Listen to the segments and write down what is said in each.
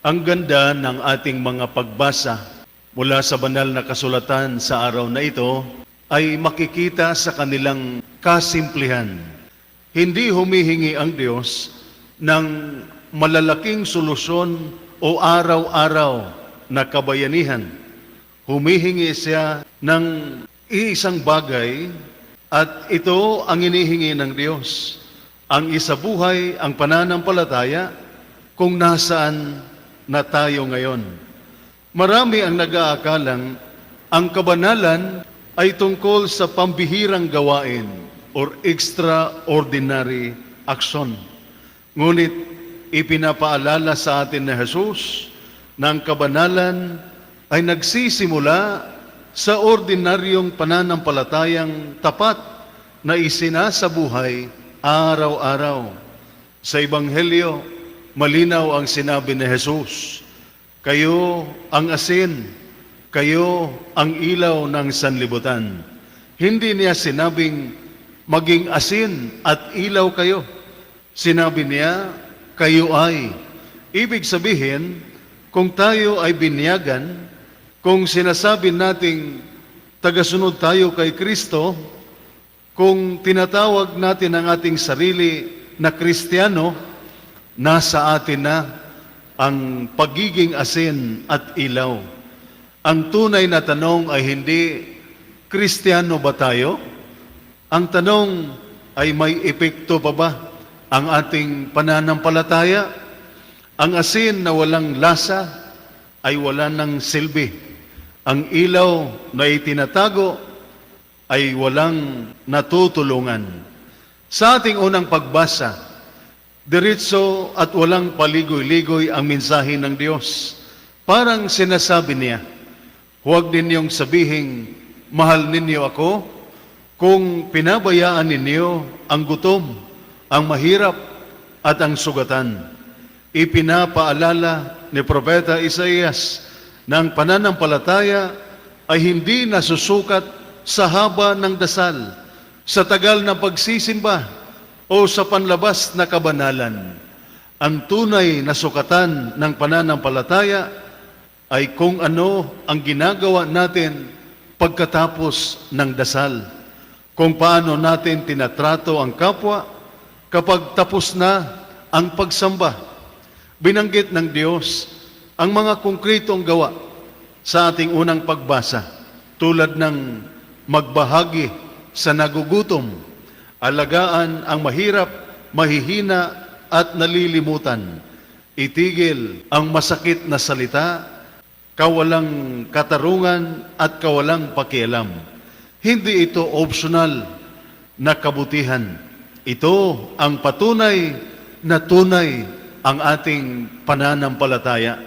Ang ganda ng ating mga pagbasa mula sa banal na kasulatan sa araw na ito ay makikita sa kanilang kasimplihan. Hindi humihingi ang Diyos ng malalaking solusyon o araw-araw na kabayanihan. Humihingi siya ng iisang bagay at ito ang inihingi ng Diyos. Ang isabuhay, ang pananampalataya kung nasaan na tayo ngayon. Marami ang nag-aakalang ang kabanalan ay tungkol sa pambihirang gawain or extraordinary action. Ngunit ipinapaalala sa atin ni Jesus na ang kabanalan ay nagsisimula sa ordinaryong pananampalatayang tapat na isinasabuhay araw-araw. Sa Ebanghelyo, malinaw ang sinabi ni Jesus, kayo ang asin, kayo ang ilaw ng sanlibutan. Hindi niya sinabing maging asin at ilaw kayo. Sinabi niya, kayo ay. Ibig sabihin, kung tayo ay binyagan, kung sinasabi nating tagasunod tayo kay Kristo, kung tinatawag natin ang ating sarili na Kristiyano, nasa atin na ang pagiging asin at ilaw. Ang tunay na tanong ay hindi, Kristiyano ba tayo? Ang tanong ay may epekto pa ba ang ating pananampalataya? Ang asin na walang lasa ay wala ng silbi. Ang ilaw na itinatago ay walang natutulungan. Sa ating unang pagbasa, diretso at walang paligoy-ligoy ang mensahe ng Diyos. Parang sinasabi niya, huwag ninyong sabihing, mahal ninyo ako, kung pinabayaan ninyo ang gutom, ang mahirap at ang sugatan. Ipinapaalala ni Propeta Isaías na ang pananampalataya ay hindi nasusukat sa haba ng dasal, sa tagal ng pagsisimba, o sa panlabas na kabanalan. Ang tunay na sukatan ng pananampalataya ay kung ano ang ginagawa natin pagkatapos ng dasal. Kung paano natin tinatrato ang kapwa kapag tapos na ang pagsamba. Binanggit ng Diyos ang mga konkretong gawa sa ating unang pagbasa, tulad ng magbahagi sa nagugutom, alagaan ang mahirap, mahihina at nalilimutan. Itigil ang masakit na salita, kawalang katarungan at kawalang pakialam. Hindi ito optional na kabutihan. Ito ang patunay na tunay ang ating pananampalataya.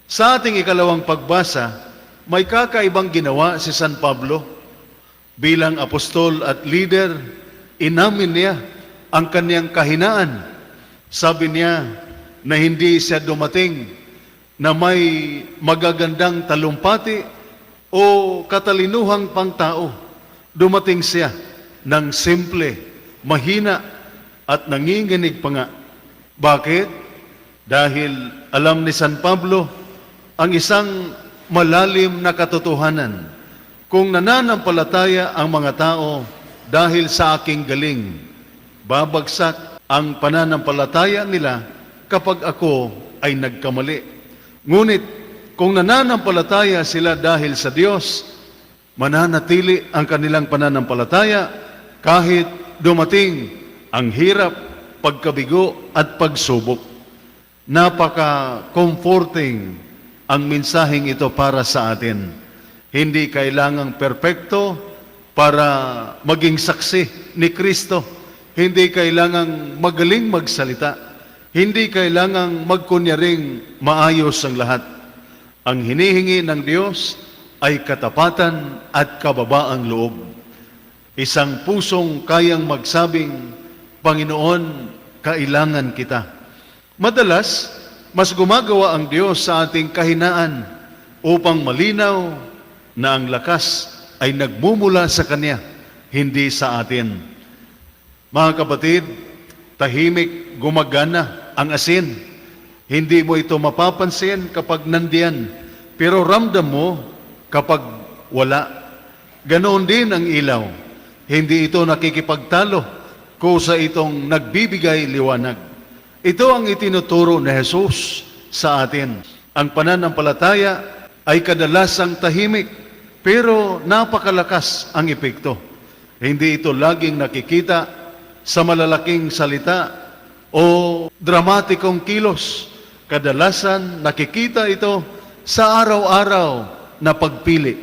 Sa ating ikalawang pagbasa, may kakaibang ginawa si San Pablo bilang apostol at leader. Inamin niya ang kanyang kahinaan. Sabi niya na hindi siya dumating na may magagandang talumpati o katalinuhang pangtao. Dumating siya ng simple, mahina at nanginginig pa nga. Bakit? Dahil alam ni San Pablo ang isang malalim na katotohanan. Kung nananampalataya ang mga tao dahil sa aking galing, babagsak ang pananampalataya nila kapag ako ay nagkamali. Ngunit kung nananampalataya sila dahil sa Diyos, mananatili ang kanilang pananampalataya kahit dumating ang hirap, pagkabigo at pagsubok. Napaka-comforting ang mensaheng ito para sa atin. Hindi kailangang perpekto para maging saksi ni Kristo. Hindi kailangang magaling magsalita. Hindi kailangang magkunyaring maayos ang lahat. Ang hinihingi ng Diyos ay katapatan at kababaang loob. Isang pusong kayang magsabing, Panginoon, kailangan kita. Madalas, mas gumagawa ang Diyos sa ating kahinaan upang malinaw na ang lakas ay nagmumula sa Kanya, hindi sa atin. Mga kapatid, tahimik gumagana ang asin Hindi mo ito mapapansin kapag nandiyan, pero ramdam mo kapag wala. Ganoon din ang ilaw. Hindi ito nakikipagtalo, kusa itong nagbibigay liwanag. Ito ang itinuturo ni Jesus sa atin. Ang pananampalataya ay kadalasang tahimik, pero napakalakas ang epekto. Hindi ito laging nakikita sa malalaking salita o dramatikong kilos. Kadalasan nakikita ito sa araw-araw na pagpili.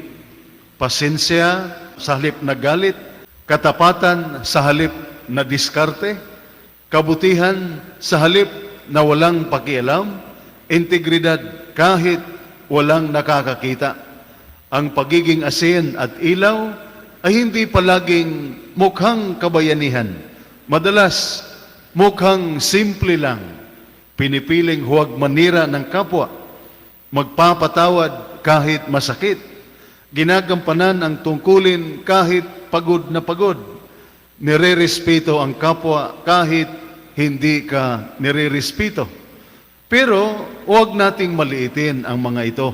Pasensya sa halip na galit, katapatan sa halip na diskarte, kabutihan sa halip na walang pakialam, integridad kahit walang nakakakita. Ang pagiging asin at ilaw ay hindi palaging mukhang kabayanihan. Madalas, mukhang simple lang. Pinipiling huwag manira ng kapwa, magpapatawad kahit masakit, ginagampanan ang tungkulin kahit pagod na pagod, nirerespeto ang kapwa kahit hindi ka nirerespeto. Pero huwag nating maliitin ang mga ito.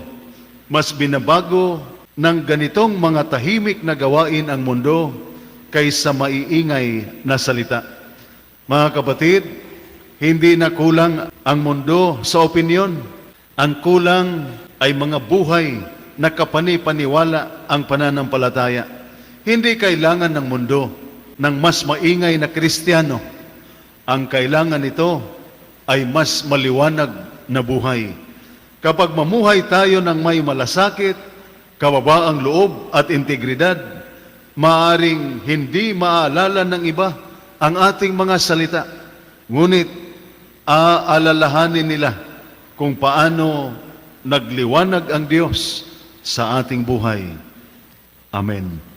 Mas binabago ng ganitong mga tahimik na gawain ang mundo kaysa maiingay na salita. Mga kapatid, hindi na kulang ang mundo sa opinyon. Ang kulang ay mga buhay na kapani-paniwala ang pananampalataya. Hindi kailangan ng mundo ng mas maingay na Kristiyano. Ang kailangan nito ay mas maliwanag na buhay. Kapag mamuhay tayo ng may malasakit, kababaang loob at integridad, maaring hindi maalala ng iba ang ating mga salita. Ngunit aalalahanin nila kung paano nagliwanag ang Diyos sa ating buhay. Amen.